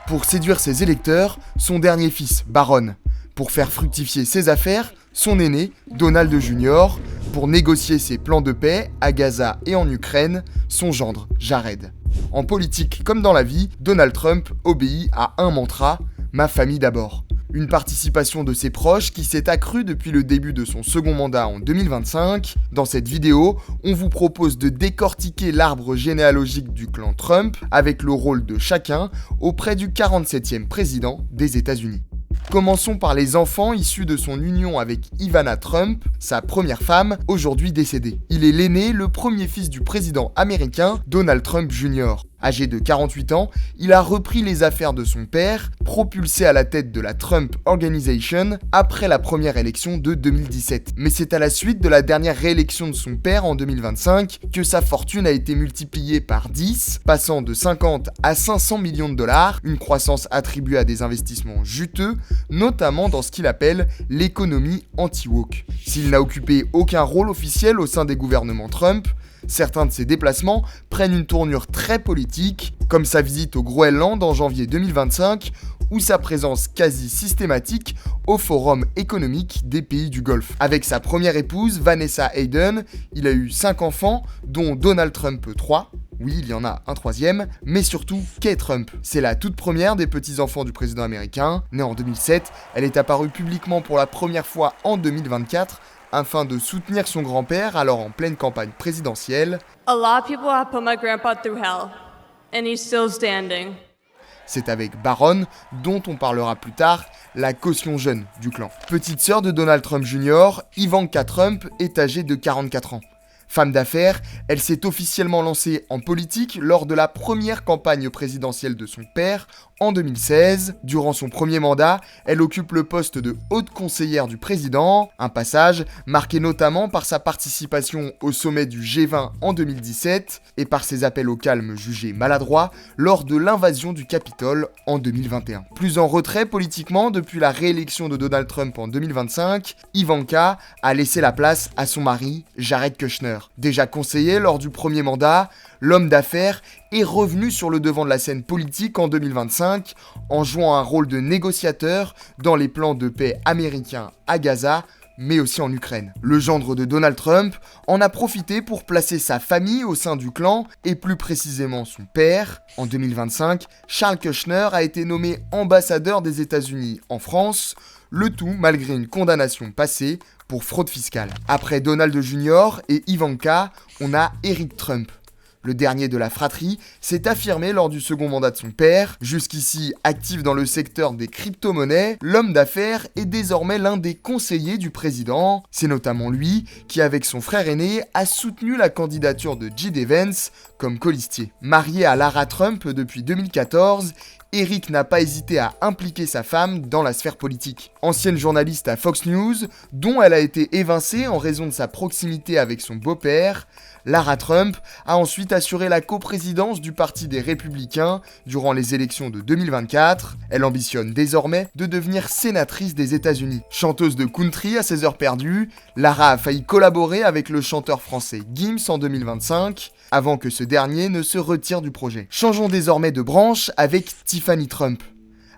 Pour séduire ses électeurs, son dernier fils, Barron. Pour faire fructifier ses affaires, son aîné, Donald Jr. Pour négocier ses plans de paix à Gaza et en Ukraine, son gendre, Jared. En politique comme dans la vie, Donald Trump obéit à un mantra, ma famille d'abord. Une participation de ses proches qui s'est accrue depuis le début de son second mandat en 2025. Dans cette vidéo, on vous propose de décortiquer l'arbre généalogique du clan Trump avec le rôle de chacun auprès du 47e président des États-Unis. Commençons par les enfants issus de son union avec Ivana Trump, sa première femme, aujourd'hui décédée. Il est l'aîné, le premier fils du président américain, Donald Trump Jr. Âgé de 48 ans, il a repris les affaires de son père, propulsé à la tête de la Trump Organization après la première élection de 2017. Mais c'est à la suite de la dernière réélection de son père en 2025 que sa fortune a été multipliée par 10, passant de 50 à 500 millions de dollars, une croissance attribuée à des investissements juteux, notamment dans ce qu'il appelle l'économie anti-woke. S'il n'a occupé aucun rôle officiel au sein des gouvernements Trump, certains de ses déplacements prennent une tournure très politique, comme sa visite au Groenland en janvier 2025 ou sa présence quasi systématique au Forum économique des pays du Golfe. Avec sa première épouse, Vanessa Hayden, il a eu 5 enfants, dont Donald Trump 3. Oui, il y en a un troisième, mais surtout Kay Trump. C'est la toute première des petits-enfants du président américain. Née en 2007, elle est apparue publiquement pour la première fois en 2024 afin de soutenir son grand-père, alors en pleine campagne présidentielle. A lot of people have put my grandpa through hell, and he's still standing. C'est avec Barron, dont on parlera plus tard, la caution jeune du clan. Petite sœur de Donald Trump Jr., Ivanka Trump est âgée de 44 ans. Femme d'affaires, elle s'est officiellement lancée en politique lors de la première campagne présidentielle de son père en 2016. Durant son premier mandat, elle occupe le poste de haute conseillère du président, un passage marqué notamment par sa participation au sommet du G20 en 2017 et par ses appels au calme jugés maladroits lors de l'invasion du Capitole en 2021. Plus en retrait politiquement depuis la réélection de Donald Trump en 2025, Ivanka a laissé la place à son mari, Jared Kushner. Déjà conseiller lors du premier mandat, l'homme d'affaires est revenu sur le devant de la scène politique en 2025 en jouant un rôle de négociateur dans les plans de paix américains à Gaza, mais aussi en Ukraine. Le gendre de Donald Trump en a profité pour placer sa famille au sein du clan, et plus précisément son père. En 2025, Charles Kushner a été nommé ambassadeur des États-Unis en France, le tout malgré une condamnation passée pour fraude fiscale. Après Donald Jr. et Ivanka, on a Eric Trump. Le dernier de la fratrie s'est affirmé lors du second mandat de son père. Jusqu'ici actif dans le secteur des crypto-monnaies, l'homme d'affaires est désormais l'un des conseillers du président. C'est notamment lui qui, avec son frère aîné, a soutenu la candidature de J.D. Vance comme colistier. Marié à Lara Trump depuis 2014, Eric n'a pas hésité à impliquer sa femme dans la sphère politique. Ancienne journaliste à Fox News, dont elle a été évincée en raison de sa proximité avec son beau-père, Lara Trump a ensuite assuré la coprésidence du Parti des Républicains durant les élections de 2024. Elle ambitionne désormais de devenir sénatrice des États-Unis. Chanteuse de country à ses heures perdues, Lara a failli collaborer avec le chanteur français Gims en 2025, avant que ce dernier ne se retire du projet. Changeons désormais de branche avec Tiffany Trump.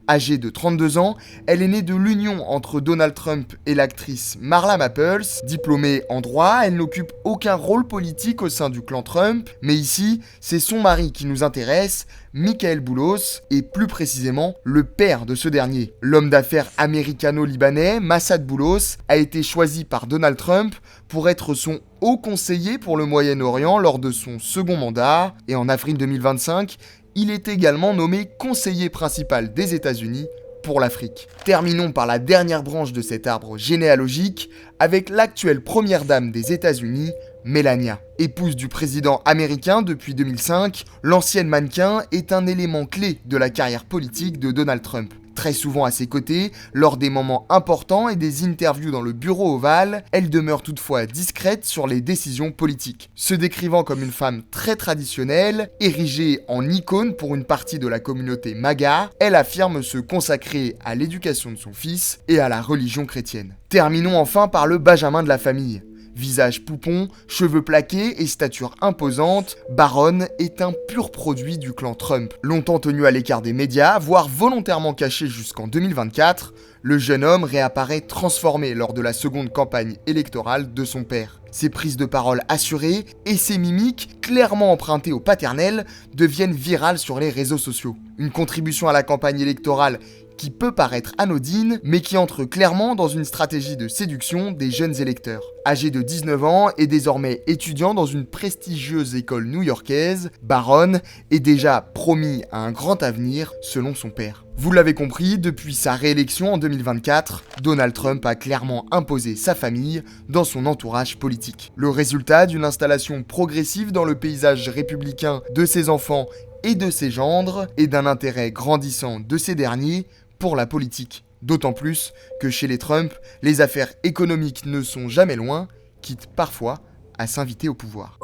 Âgée de 32 ans, elle est née de l'union entre Donald Trump et l'actrice Marla Maples. Diplômée en droit, elle n'occupe aucun rôle politique au sein du clan Trump, mais ici, c'est son mari qui nous intéresse, Michael Boulos, et plus précisément le père de ce dernier. L'homme d'affaires américano-libanais, Massad Boulos, a été choisi par Donald Trump pour être son haut conseiller pour le Moyen-Orient lors de son second mandat, et en avril 2025, il est également nommé conseiller principal des États-Unis pour l'Afrique. Terminons par la dernière branche de cet arbre généalogique avec l'actuelle première dame des États-Unis, Melania. Épouse du président américain depuis 2005, l'ancienne mannequin est un élément clé de la carrière politique de Donald Trump. Très souvent à ses côtés, lors des moments importants et des interviews dans le bureau ovale, elle demeure toutefois discrète sur les décisions politiques. Se décrivant comme une femme très traditionnelle, érigée en icône pour une partie de la communauté MAGA, elle affirme se consacrer à l'éducation de son fils et à la religion chrétienne. Terminons enfin par le Benjamin de la famille. Visage poupon, cheveux plaqués et stature imposante, Barron est un pur produit du clan Trump. Longtemps tenu à l'écart des médias, voire volontairement caché jusqu'en 2024, le jeune homme réapparaît transformé lors de la seconde campagne électorale de son père. Ses prises de parole assurées et ses mimiques, clairement empruntées au paternel, deviennent virales sur les réseaux sociaux. Une contribution à la campagne électorale qui peut paraître anodine, mais qui entre clairement dans une stratégie de séduction des jeunes électeurs. Âgé de 19 ans et désormais étudiant dans une prestigieuse école new-yorkaise, Barron est déjà promis à un grand avenir selon son père. Vous l'avez compris, depuis sa réélection en 2024, Donald Trump a clairement imposé sa famille dans son entourage politique. Le résultat d'une installation progressive dans le paysage républicain de ses enfants et de ses gendres, et d'un intérêt grandissant de ces derniers pour la politique. D'autant plus que chez les Trump, les affaires économiques ne sont jamais loin, quitte parfois à s'inviter au pouvoir.